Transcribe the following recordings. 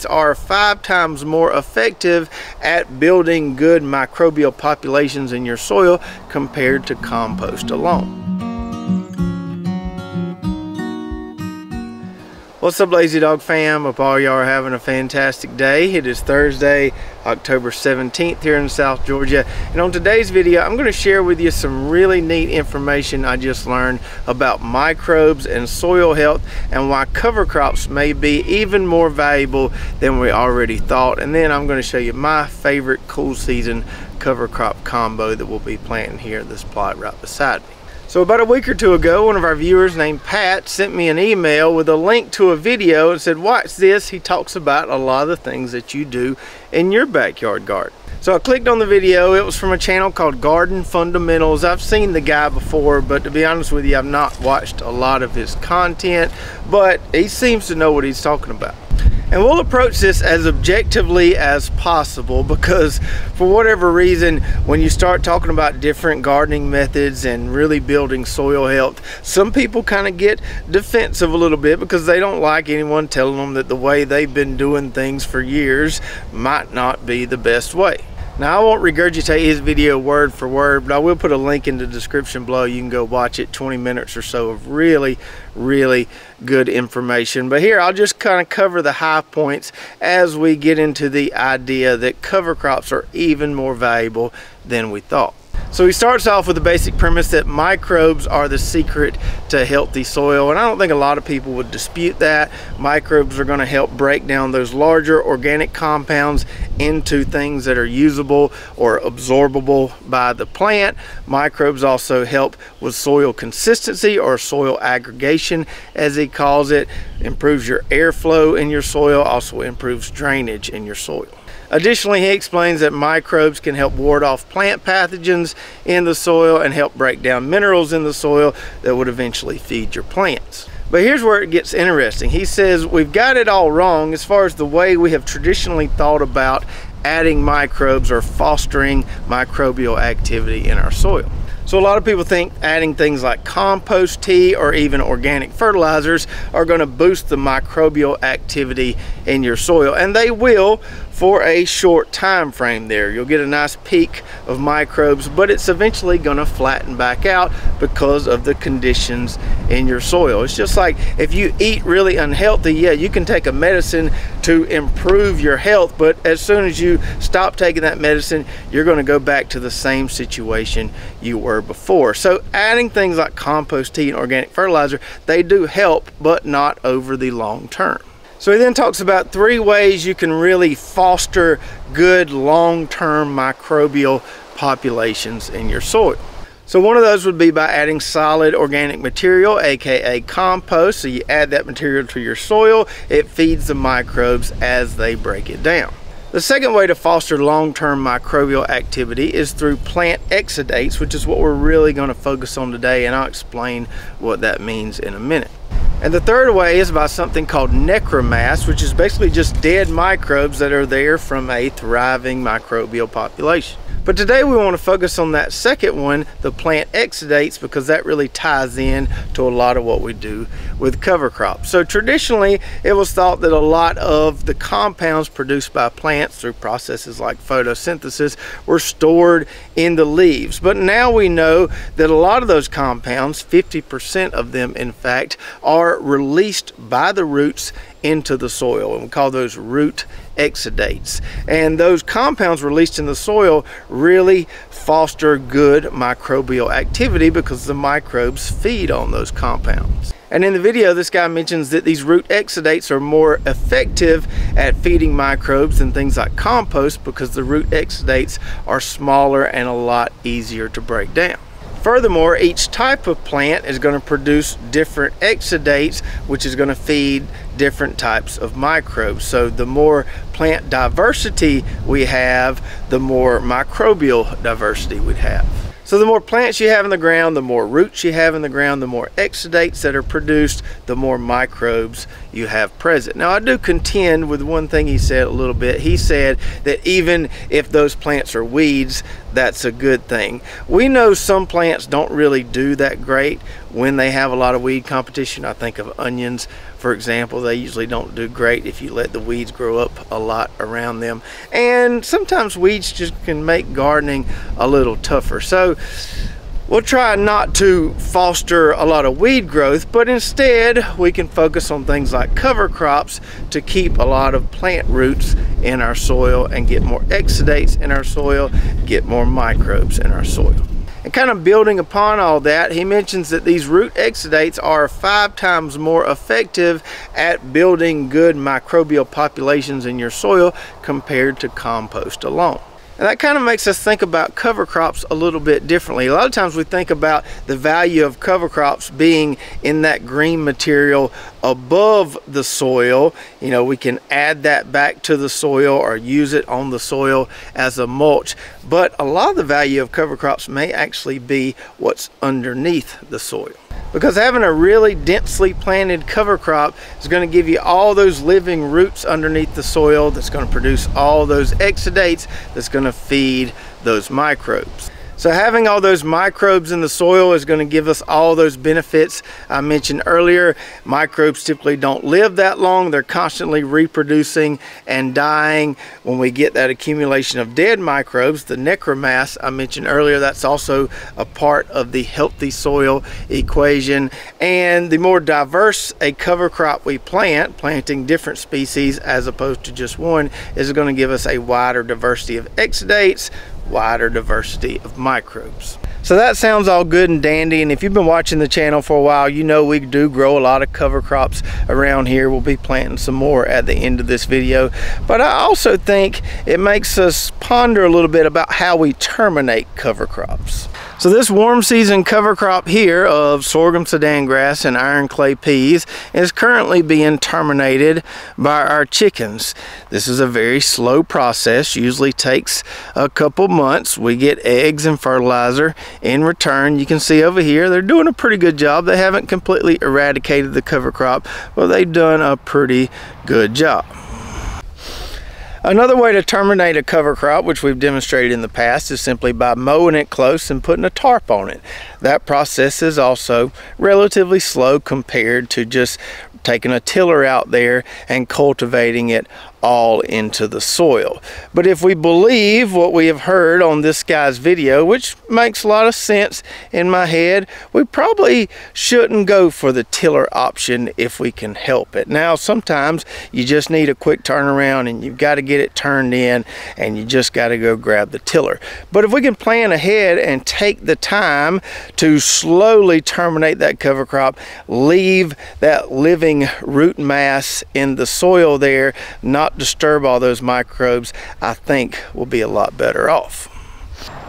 excidates are 5 times more effective at building good microbial populations in your soil compared to compost alone. What's up, Lazy Dog fam? Hope all y'all are having a fantastic day. It is Thursday, October 17th here in South Georgia. And on today's video, I'm going to share with you some really neat information I just learned about microbes and soil health and why cover crops may be even more valuable than we already thought. And then I'm going to show you my favorite cool season cover crop combo that we'll be planting here at this plot right beside me. So about a week or two ago, one of our viewers named Pat sent me an email with a link to a video and said, watch this. He talks about a lot of the things that you do in your backyard garden. So I clicked on the video. It was from a channel called Garden Fundamentals. I've seen the guy before, but to be honest with you, I've not watched a lot of his content, but he seems to know what he's talking about. And we'll approach this as objectively as possible because for whatever reason, when you start talking about different gardening methods and really building soil health, some people kind of get defensive a little bit because they don't like anyone telling them that the way they've been doing things for years might not be the best way. Now, I won't regurgitate his video word for word, but I will put a link in the description below. You can go watch it, 20 minutes or so of really good information. But here, I'll just kind of cover the high points as we get into the idea that cover crops are even more valuable than we thought. So he starts off with the basic premise that microbes are the secret to healthy soil, and I don't think a lot of people would dispute that. Microbes are going to help break down those larger organic compounds into things that are usable or absorbable by the plant. Microbes also help with soil consistency, or soil aggregation as he calls it. Improves your airflow in your soil, also improves drainage in your soil. Additionally, he explains that microbes can help ward off plant pathogens in the soil and help break down minerals in the soil that would eventually feed your plants. But here's where it gets interesting. He says we've got it all wrong as far as the way we have traditionally thought about adding microbes or fostering microbial activity in our soil. So a lot of people think adding things like compost tea or even organic fertilizers are going to boost the microbial activity in your soil, and they will for a short time frame there. You'll get a nice peak of microbes, but it's eventually going to flatten back out because of the conditions in your soil. It's just like if you eat really unhealthy, yeah, you can take a medicine to improve your health, but as soon as you stop taking that medicine, you're going to go back to the same situation you were before. So adding things like compost tea and organic fertilizer, they do help, but not over the long term. So he then talks about 3 ways you can really foster good long-term microbial populations in your soil. So one of those would be by adding solid organic material, aka compost. So you add that material to your soil, it feeds the microbes as they break it down. The second way to foster long-term microbial activity is through plant exudates, which is what we're really going to focus on today, and I'll explain what that means in a minute. And the third way is by something called necromass, which is basically just dead microbes that are there from a thriving microbial population. But today we want to focus on that second one, the plant exudates, because that really ties in to a lot of what we do with cover crops. So traditionally, it was thought that a lot of the compounds produced by plants through processes like photosynthesis were stored in the leaves. But now we know that a lot of those compounds, 50% of them in fact, are released by the roots into the soil, and we call those root exudates. And those compounds released in the soil really foster good microbial activity because the microbes feed on those compounds. And in the video, this guy mentions that these root exudates are more effective at feeding microbes than things like compost because the root exudates are smaller and a lot easier to break down. Furthermore, each type of plant is going to produce different exudates, which is going to feed different types of microbes. So the more plant diversity we have, the more microbial diversity we'd have. So the more plants you have in the ground, the more roots you have in the ground, the more exudates that are produced, the more microbes you have present. Now I do contend with one thing he said a little bit. He said that even if those plants are weeds, that's a good thing. We know some plants don't really do that great when they have a lot of weed competition. I think of onions, for for example, they usually don't do great if you let the weeds grow up a lot around them. And sometimes weeds just can make gardening a little tougher. So we'll try not to foster a lot of weed growth, but instead we can focus on things like cover crops to keep a lot of plant roots in our soil and get more exudates in our soil, get more microbes in our soil. And kind of building upon all that, he mentions that these root exudates are 5 times more effective at building good microbial populations in your soil compared to compost alone. And that kind of makes us think about cover crops a little bit differently. A lot of times we think about the value of cover crops being in that green material above the soil. You know, we can add that back to the soil or use it on the soil as a mulch. But a lot of the value of cover crops may actually be what's underneath the soil. Because having a really densely planted cover crop is going to give you all those living roots underneath the soil that's going to produce all those exudates that's going to feed those microbes. So having all those microbes in the soil is going to give us all those benefits I mentioned earlier. Microbes typically don't live that long. They're constantly reproducing and dying. When we get that accumulation of dead microbes, the necromass I mentioned earlier, that's also a part of the healthy soil equation. And the more diverse a cover crop we plant, planting different species as opposed to just one, is going to give us a wider diversity of exudates, wider diversity of microbes. So that sounds all good and dandy, and if you've been watching the channel for a while, you know we do grow a lot of cover crops around here. We'll be planting some more at the end of this video, but I also think it makes us ponder a little bit about how we terminate cover crops. So this warm season cover crop here of sorghum Sudan grass and iron clay peas is currently being terminated by our chickens. This is a very slow process, usually takes a couple months. We get eggs and fertilizer in return. You can see over here they're doing a pretty good job. They haven't completely eradicated the cover crop, but they've done a pretty good job. Another way to terminate a cover crop, which we've demonstrated in the past, is simply by mowing it close and putting a tarp on it. That process is also relatively slow compared to just taking a tiller out there and cultivating it all into the soil. But if we believe what we have heard on this guy's video, which makes a lot of sense in my head, we probably shouldn't go for the tiller option if we can help it. Now, sometimes you just need a quick turnaround and you've got to get it turned in and you just got to go grab the tiller. But if we can plan ahead and take the time to slowly terminate that cover crop, leave that living root mass in the soil there, not disturb all those microbes, I think we'll be a lot better off.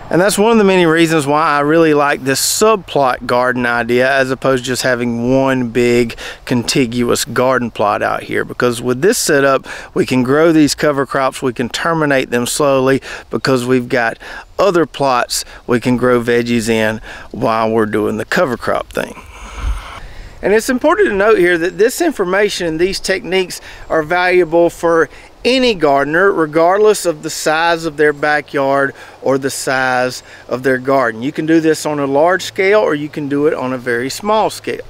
And that's one of the many reasons why I really like this subplot garden idea as opposed to just having one big contiguous garden plot out here, because with this setup we can grow these cover crops, we can terminate them slowly because we've got other plots we can grow veggies in while we're doing the cover crop thing. And it's important to note here that this information and these techniques are valuable for any gardener, regardless of the size of their backyard or the size of their garden. You can do this on a large scale or you can do it on a very small scale.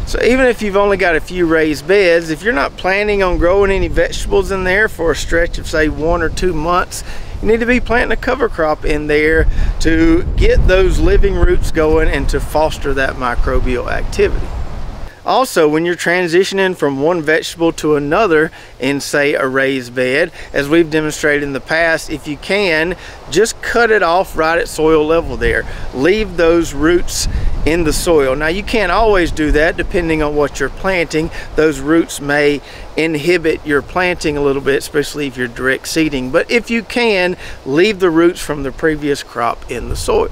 So even if you've only got a few raised beds, if you're not planning on growing any vegetables in there for a stretch of say 1 or 2 months, you need to be planting a cover crop in there to get those living roots going and to foster that microbial activity. Also, when you're transitioning from one vegetable to another in, say, a raised bed, as we've demonstrated in the past, if you can, just cut it off right at soil level there. Leave those roots in the soil. Now, you can't always do that depending on what you're planting. Those roots may inhibit your planting a little bit, especially if you're direct seeding. But if you can, leave the roots from the previous crop in the soil.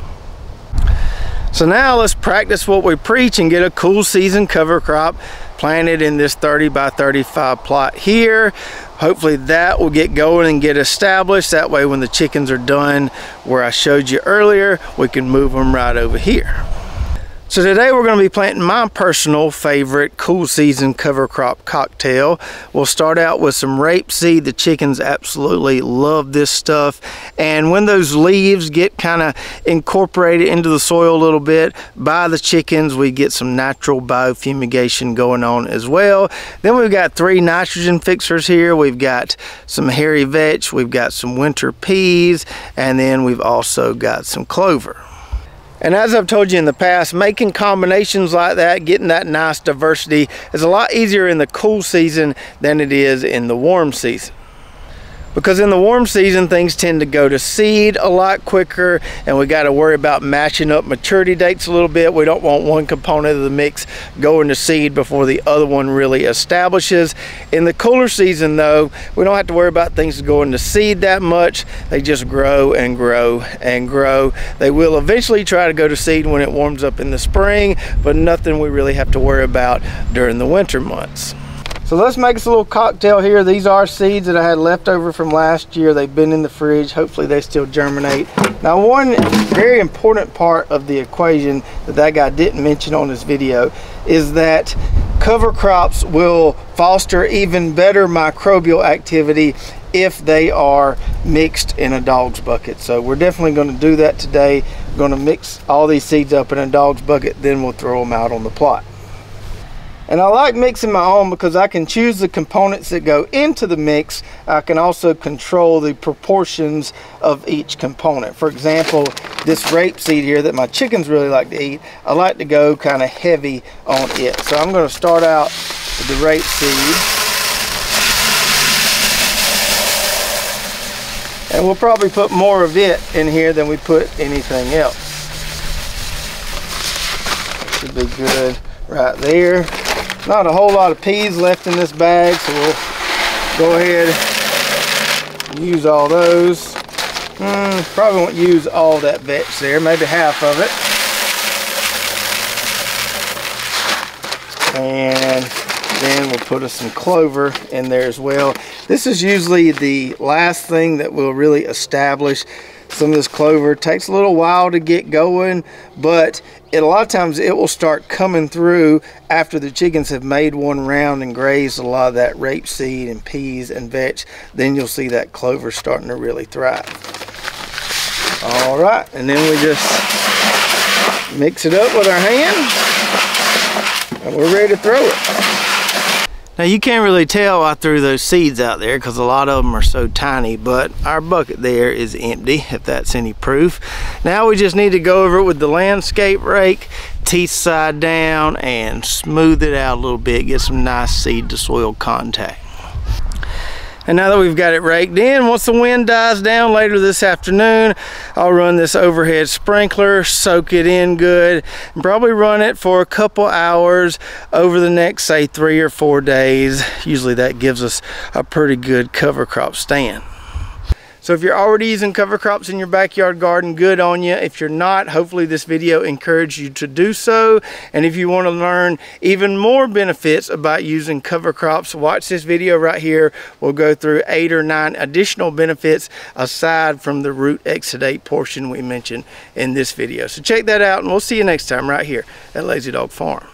So now let's practice what we preach and get a cool season cover crop planted in this 30 by 35 plot here. Hopefully that will get going and get established. That way when the chickens are done where I showed you earlier, we can move them right over here. So today we're going to be planting my personal favorite cool season cover crop cocktail. We'll start out with some rapeseed. The chickens absolutely love this stuff. And when those leaves get kind of incorporated into the soil a little bit by the chickens, we get some natural biofumigation going on as well. Then we've got 3 nitrogen fixers here. We've got some hairy vetch, we've got some winter peas, and then we've also got some clover. And as I've told you in the past, making combinations like that, getting that nice diversity, is a lot easier in the cool season than it is in the warm season. Because in the warm season, things tend to go to seed a lot quicker, and we got to worry about matching up maturity dates a little bit. We don't want one component of the mix going to seed before the other one really establishes. In the cooler season though, we don't have to worry about things going to seed that much. They just grow and grow and grow. They will eventually try to go to seed when it warms up in the spring, but nothing we really have to worry about during the winter months. So let's make us a little cocktail here. These are seeds that I had left over from last year. They've been in the fridge. Hopefully they still germinate. Now, one very important part of the equation that guy didn't mention on this video is that cover crops will foster even better microbial activity if they are mixed in a dog's bucket. So we're definitely going to do that today. We're going to mix all these seeds up in a dog's bucket, then we'll throw them out on the plot. And I like mixing my own because I can choose the components that go into the mix. I can also control the proportions of each component. For example, this rapeseed here that my chickens really like to eat, I like to go kind of heavy on it. So I'm going to start out with the rapeseed. And we'll probably put more of it in here than we put anything else. Should be good right there. Not a whole lot of peas left in this bag, so we'll go ahead and use all those. Probably won't use all that vetch there, maybe half of it. And then we'll put us some clover in there as well. This is usually the last thing that will really establish some of this clover. It takes a little while to get going, but a lot of times it will start coming through after the chickens have made one round and grazed a lot of that rapeseed and peas and vetch. Then you'll see that clover starting to really thrive. All right, and then we just mix it up with our hand and we're ready to throw it. Now you can't really tell I threw those seeds out there because a lot of them are so tiny, but our bucket there is empty, if that's any proof. Now we just need to go over it with the landscape rake, teeth side down, and smooth it out a little bit, get some nice seed to soil contact. And now that we've got it raked in, once the wind dies down later this afternoon, I'll run this overhead sprinkler, soak it in good, and probably run it for a couple hours over the next, say, 3 or 4 days. Usually that gives us a pretty good cover crop stand. So if you're already using cover crops in your backyard garden, good on you. If you're not, hopefully this video encouraged you to do so. And if you want to learn even more benefits about using cover crops, watch this video right here. We'll go through 8 or 9 additional benefits aside from the root exudate portion we mentioned in this video. So check that out, and we'll see you next time right here at Lazy Dog Farm.